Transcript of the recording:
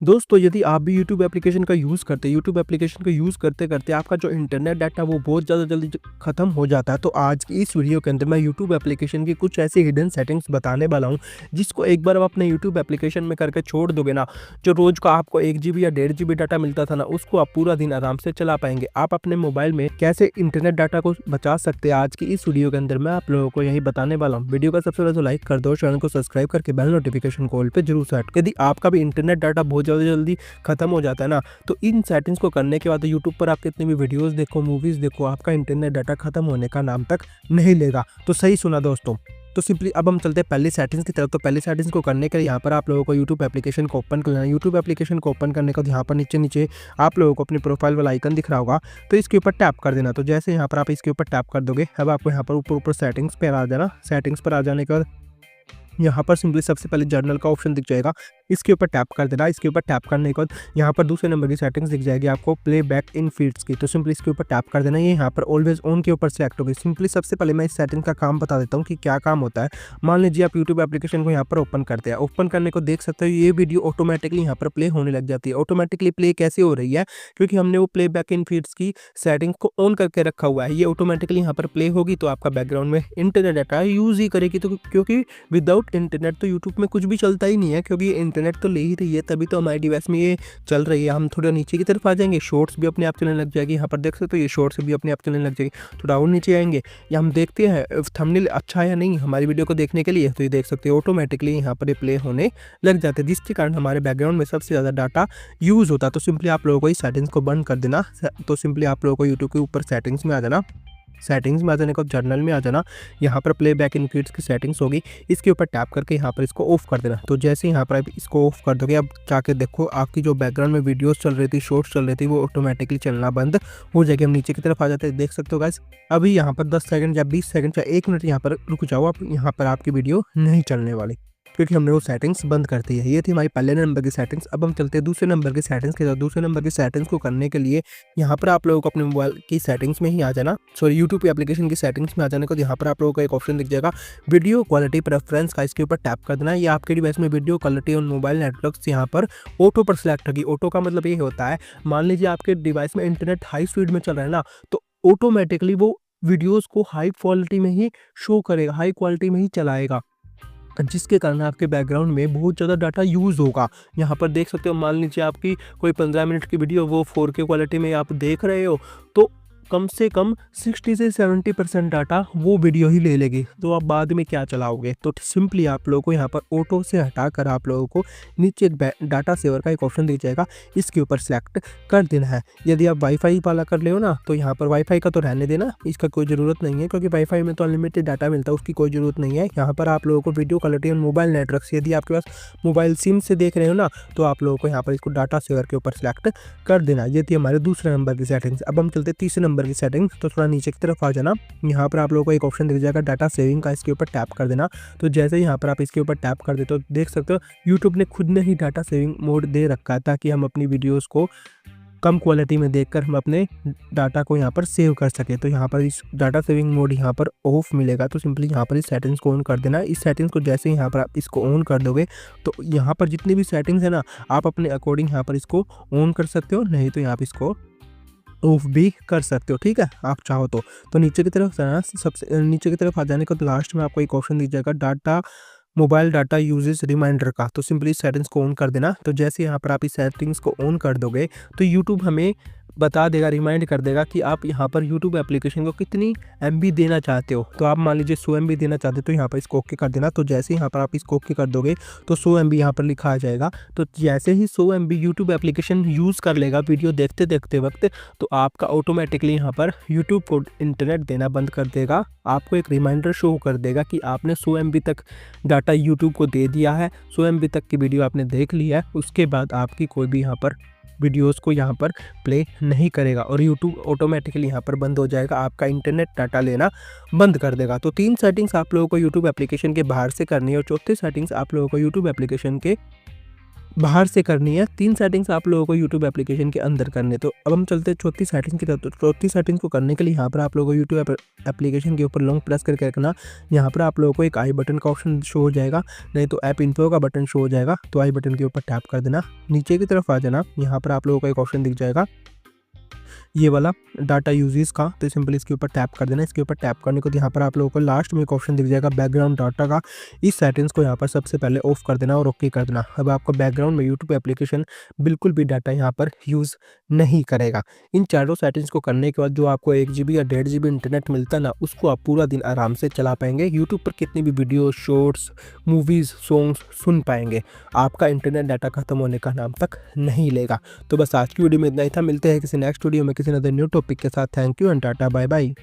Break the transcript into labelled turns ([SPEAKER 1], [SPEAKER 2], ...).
[SPEAKER 1] दोस्तों, यदि आप भी यूट्यूब एप्लीकेशन का यूज़ करते हैं, यूट्यूब एप्लीकेशन का यूज़ करते-करते आपका जो इंटरनेट डाटा वो बहुत ज़्यादा जल्दी ख़त्म हो जाता है, तो आज की इस वीडियो के अंदर मैं यूट्यूब एप्लीकेशन की कुछ ऐसी हिडन सेटिंग्स बताने वाला हूँ, जिसको एक बार आप अपने यूट्यूब एप्लीकेशन में करके छोड़ दोगे ना, जो रोज़ का आपको 1 जीबी या 1.5 जीबी डाटा मिलता था ना, उसको आप पूरा दिन आराम से चला पाएँगे। आप अपने मोबाइल में कैसे इंटरनेट डाटा को बचा सकते हैं, आज की इस वीडियो के अंदर मैं आप लोगों को यही बताने वाला हूँ। वीडियो का सबसे पहले तो लाइक कर दो, चैनल को सब्सक्राइब करके बेल नोटिफिकेशन को ऑल पे जरूर सेट। यदि आपका भी इंटरनेट डाटा बहुत ज़्यादा जल्दी खत्म हो जाता है ना, तो इन सेटिंग्स को करने के बाद यूट्यूब पर आप कितनी भी वीडियोस देखो, मूवीज़ देखो, आपका इंटरनेट डाटा खत्म होने का नाम तक नहीं लेगा। तो सही सुना दोस्तों। तो सिंपली अब हम चलते हैं पहली सेटिंग्स की तरफ। तो पहली सेटिंग्स को करने के लिए यहाँ पर आप लोगों को यूट्यूब एप्लीकेशन को ओपन कर लेना है। यूट्यूब एप्लीकेशन को ओपन करने के बाद यहाँ पर नीचे-नीचे आप लोगों को अपनी प्रोफाइल वाला आइकन दिख रहा होगा, तो इसके ऊपर टैप कर देना। तो जैसे यहाँ पर आप इसके ऊपर टैप कर दोगे, अब आपको यहाँ पर ऊपर-ऊपर सेटिंग्स पे आ जाना। सेटिंग्स पर आ जाने के बाद यहाँ पर सिंपली सबसे पहले जर्नल का ऑप्शन दिख जाएगा, इसके ऊपर टैप कर देना। इसके ऊपर टैप करने के बाद यहाँ पर दूसरे नंबर की सेटिंग्स दिख जाएगी आपको, प्ले बैक इन फीड्स की। तो सिंपली इसके ऊपर टैप कर देना। ये यहाँ पर ऑलवेज ऑन के ऊपर सेलेक्ट होगी। सिंपली सबसे पहले मैं इस सेटिंग का काम बता देता हूँ कि क्या काम होता है। मान लीजिए आप यूट्यूब एप्लीकेशन को यहाँ पर ओपन करते हैं, ओपन करने को देख सकते हो ये वीडियो ऑटोमेटिकली यहाँ पर प्ले होने लग जाती है। ऑटोमेटिकली प्ले कैसे हो रही है, क्योंकि हमने वो प्ले बैक इन फीड्स की सेटिंग को ऑन करके रखा हुआ है। ये ऑटोमेटिकली यहाँ पर प्ले होगी, तो आपका बैकग्राउंड में इंटरनेट डाटा यूज़ ही करेगी। तो क्योंकि विदाउट इंटरनेट तो यूट्यूब में कुछ भी चलता ही नहीं है, क्योंकि ये इंटरनेट तो ले ही रही है, तभी तो हमारे डिवाइस में ये चल रही है। हम थोड़ा नीचे की तरफ आ जाएंगे, शॉर्ट्स भी अपने आप चलने लग जाएगी। यहाँ पर देख सकते हो ये शॉर्ट्स भी अपने आप चलने लग जाएगी। थोड़ा और नीचे आएंगे, या हम देखते हैं थंबनेल अच्छा है या नहीं हमारी वीडियो को देखने के लिए, तो ये देख सकते हो ऑटोमेटिकली यहाँ पर ये प्ले होने लग जाते हैं, जिसके कारण हमारे बैकग्राउंड में सबसे ज़्यादा डाटा यूज़ होता है। तो सिंपली आप लोगों को इस सेटिंग्स को बंद कर देना। तो सिंपली आप लोगों को यूट्यूब के ऊपर सेटिंग्स में आ जाना। सेटिंग्स में आ जाने के बाद जर्नल में आ जाना। यहाँ पर प्ले बैक इन फीड्स की सेटिंग्स होगी, इसके ऊपर टैप करके यहाँ पर इसको ऑफ कर देना। तो जैसे यहाँ पर आप इसको ऑफ कर दोगे, अब जाके देखो आपकी जो बैकग्राउंड में वीडियोस चल रही थी, शॉर्ट्स चल रही थी, वो ऑटोमेटिकली चलना बंद हो जाएगी। हम नीचे की तरफ आ जाते हैं, देख सकते हो गाइस। अभी यहाँ पर 10 सेकंड या 20 सेकंड या 1 मिनट यहाँ पर रुक जाओ आप, यहाँ पर आपकी वीडियो नहीं चलने वाली, क्योंकि हमने वो सेटिंग्स बंद कर दी है। ये थी हमारी पहले नंबर की सेटिंग्स। अब हम चलते हैं दूसरे नंबर की सेटिंग्स के साथ। दूसरे नंबर की सेटिंग्स को करने के लिए यहाँ पर आप लोगों को अपने मोबाइल की सेटिंग्स में ही आ जाना, सॉरी यूट्यूब एप्लीकेशन की सेटिंग्स में आ जाने को यहाँ पर आप लोगों को एक ऑप्शन दिख जाएगा वीडियो क्वालिटी प्रेफरेंस का, इसके ऊपर टैप कर देना। ये आपके डिवाइस में वीडियो क्वालिटी और मोबाइल नेटवर्क्स यहाँ पर ऑटो पर सिलेक्ट होगी। ऑटो का मतलब ये होता है, मान लीजिए आपके डिवाइस में इंटरनेट हाई स्पीड में चल रहा है ना, तो ऑटोमेटिकली वो वीडियोज़ को हाई क्वालिटी में ही शो करेगा, हाई क्वालिटी में ही चलाएगा, जिसके कारण आपके बैकग्राउंड में बहुत ज़्यादा डाटा यूज़ होगा। यहाँ पर देख सकते हो, मान लीजिए आपकी कोई 15 मिनट की वीडियो वो 4K क्वालिटी में आप देख रहे हो, तो कम से कम 60 से 70% डाटा वो वीडियो ही ले लेगी। तो आप बाद में क्या चलाओगे? तो सिंपली आप लोगों को यहाँ पर ऑटो से हटाकर आप लोगों को नीचे एक डाटा सेवर का एक ऑप्शन दिख जाएगा, इसके ऊपर सेलेक्ट कर देना है। यदि आप वाईफाई वाला कर ले हो ना, तो यहाँ पर वाईफाई का तो रहने देना, इसका कोई ज़रूरत नहीं है, क्योंकि वाईफाई में तो अनलिमिटेड डाटा मिलता है, उसकी कोई ज़रूरत नहीं है। यहाँ पर आप लोगों को वीडियो क्वालिटी और मोबाइल नेटवर्क्स, यदि आपके पास मोबाइल सिम से देख रहे हो ना, तो आप लोगों को यहाँ पर इसको डाटा सेवर के ऊपर सेलेक्ट कर देना। ये थी हमारे दूसरे नंबर की सेटिंग्स। अब हम चलते तीसरे नंबर की सेटिंग्स। तो थोड़ा नीचे की तरफ आ जाना। यहाँ पर आप लोगों को एक ऑप्शन दिख जाएगा डाटा सेविंग का, इसके ऊपर टैप कर देना। तो जैसे ही यहाँ पर आप इसके ऊपर टैप कर देते हो, देख सकते हो यूट्यूब ने खुद ने ही डाटा सेविंग मोड दे रखा है, ताकि हम अपनी वीडियोस को कम क्वालिटी में देखकर हम अपने डाटा को यहाँ पर सेव कर सके। तो यहाँ पर इस डाटा सेविंग मोड यहाँ पर ऑफ मिलेगा। तो सिंपली यहाँ पर इस सेटिंग्स को ऑन कर देना। इस सेटिंग्स को जैसे ही यहाँ पर आप इसको ऑन कर दोगे, तो यहाँ पर जितनी भी सेटिंग्स है ना, आप अपने अकॉर्डिंग यहाँ पर इसको ऑन कर सकते हो, नहीं तो यहाँ पर इसको ऑफ भी कर सकते हो, ठीक है, आप चाहो तो नीचे की तरफ जाना। सबसे नीचे की तरफ आ जाने के बाद लास्ट में आपको एक ऑप्शन दिख जाएगा data mobile data usage reminder का। तो सिंपली सेटिंग्स को ऑन कर देना। तो जैसे यहाँ पर आप इस सेटिंग्स को ऑन कर दोगे, तो यूट्यूब हमें बता देगा, रिमाइंड कर देगा कि आप यहाँ पर यूट्यूब एप्लीकेशन को कितनी MB देना चाहते हो। तो आप मान लीजिए 100 MB देना चाहते हो, तो यहाँ पर इसको ओके कर देना। तो जैसे यहाँ पर आप इसको ओके कर दोगे, तो 100 MB यहाँ पर लिखा आ जाएगा। तो जैसे ही 100 MB यूट्यूब एप्लीकेशन यूज़ कर लेगा वीडियो देखते देखते वक्त, तो आपका ऑटोमेटिकली यहाँ पर यूट्यूब को इंटरनेट देना बंद कर देगा। आपको एक रिमाइंडर शो कर देगा कि आपने 100 MB तक डाटा यूट्यूब को दे दिया है, 100 MB तक की वीडियो आपने देख ली है। उसके बाद आपकी कोई भी यहाँ पर वीडियोस को यहाँ पर प्ले नहीं करेगा, और यूट्यूब ऑटोमेटिकली यहाँ पर बंद हो जाएगा, आपका इंटरनेट डाटा लेना बंद कर देगा। तो 3 सेटिंग्स आप लोगों को यूट्यूब एप्लीकेशन के बाहर से करनी है, और चौथी सेटिंग्स आप लोगों को यूट्यूब एप्लीकेशन के बाहर से करनी है, 3 सेटिंग्स आप लोगों को यूट्यूब एप्लीकेशन के अंदर करनी है। तो अब हम चलते हैं चौथी सेटिंग की तरफ। तो चौथी सेटिंग को करने के लिए यहाँ पर आप लोगों को यूट्यूब एप्लीकेशन के ऊपर लॉन्ग प्रेस करके रखना। यहाँ पर आप लोगों को एक आई बटन का ऑप्शन शो हो जाएगा, नहीं तो ऐप इन्फो का बटन शो हो जाएगा। तो आई बटन के ऊपर टैप कर देना, नीचे की तरफ आ जाना। यहाँ पर आप लोगों को एक ऑप्शन दिख जाएगा ये वाला डाटा यूजेस का, तो सिंपली इसके ऊपर टैप कर देना। इसके ऊपर टैप करने को यहाँ पर आप लोगों को लास्ट में एक ऑप्शन दिख जाएगा बैकग्राउंड डाटा का। इस सेटिंग्स को यहाँ पर सबसे पहले ऑफ कर देना और ओके कर देना। अब आपका बैकग्राउंड में यूट्यूब एप्लीकेशन बिल्कुल भी डाटा यहाँ पर यूज़ नहीं करेगा। इन चारों सेटिंग्स को करने के बाद जो आपको 1 GB या 1.5 GB इंटरनेट मिलता है ना, उसको आप पूरा दिन आराम से चला पाएंगे। यूट्यूब पर कितनी भी वीडियो, शॉर्ट्स, मूवीज़, सॉन्ग्स सुन पाएंगे। आपका इंटरनेट डाटा खत्म होने का नाम तक नहीं लेगा। तो बस आज की वीडियो में इतना ही था। मिलते हैं किसी नेक्स्ट वीडियो में किसी नए न्यू टॉपिक के साथ। Thank you and tata bye bye.